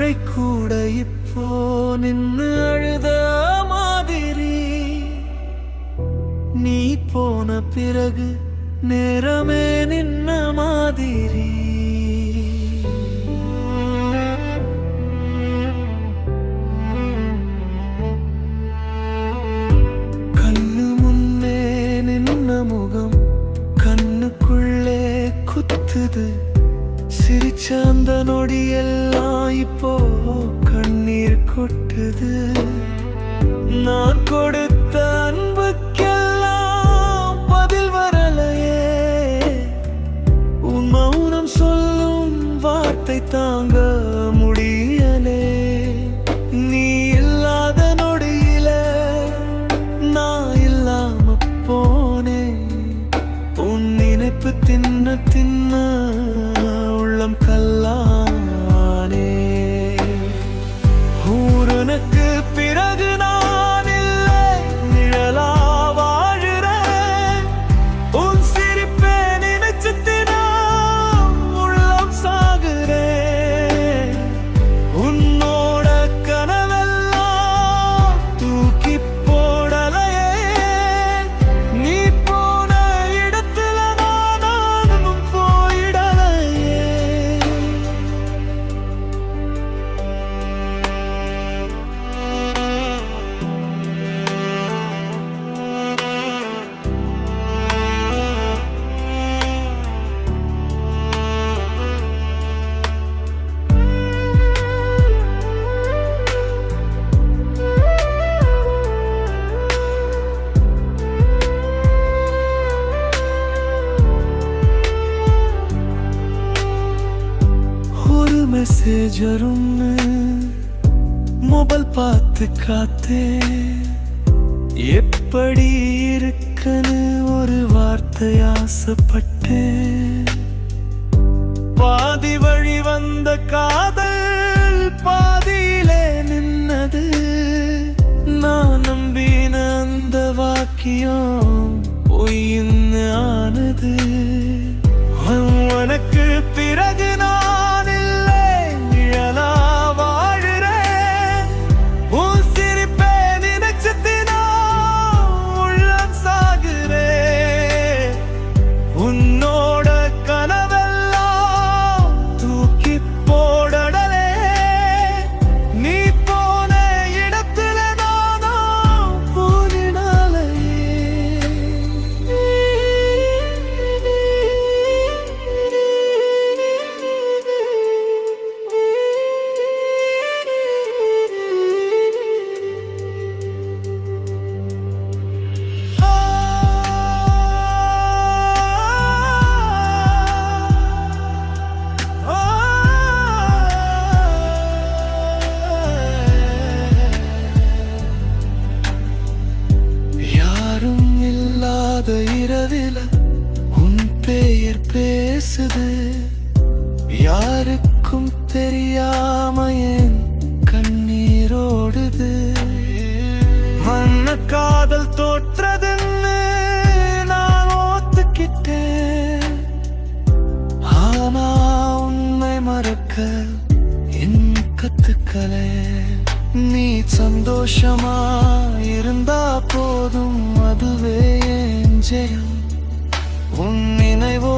மழை கூட இப்போ நின்னு அழுத மாதிரி, நீ போன பிறகு நேரமே நின்ன மாதிரி. கண்ணு முன்னே நின்ன முகம் கண்ணுக்குள்ளே குத்துது. சிரிச்ச அந்த நொடியெல்லாம் இப்போ கண்ணீர் கொட்டுது. நான் கொடுத்த அன்புக்கெல்லாம் பதில் வரலையே. உன் மௌனம் சொல்லும் வார்த்தை தாங்க முடியலே. நீ இல்லாத நொடியில நான் இல்லாம போனேன். உன் நினைப்பு தின்ன தின்ன உள்ளம் கல்லானே. ஊருனுக்கு பிறகு நான் இல்லை, நிழலா வாழுறேன். உன் சிரிப்பே நினைச்சு தினம் உள்ளம் சாகுறேன். உன்னோட கனவெல்லாம் தூக்கி போடலையே. நீ போன இடத்துல நானும் போயிடலையே. ஒரு மெசேஜ் வரும்னு மொபைல் பார்த்து காத்தே. எப்படி இருக்குன்னு ஒரு வார்த்தை ஆசைப்பட்டேன். பாதி வழி வந்த காதல் பாதியிலே நின்னது. நான் நம்பின அந்த வாக்கியம் பொய்ன்னு ஆனது. உனக்கு பிறகு நான் இல்லை, நிழலா வாழுறேன். உன் சிரிப்பே நினைச்சு தினம் உள்ளம் சாகுறேன். உன்னோட கனவெல்லாம் தூக்கி போடலே. நீ போன இடத்துல நானும் போனிடலையே. யாரும் இல்லாத இரவில உன் பெயர் பேசுது. யாருக்கும் தெரியாம என் கண்ணீரோடுது. வண்ண காதல் தோற்றதுன்னு நான் ஒத்துக்கிட்டேன். ஆனா உன்னை மறக்க என் கத்துக்கலே. நீ சந்தோஷமா இருந்தா போதும், அதுவே என் ஜெயம். உன் நினைவோ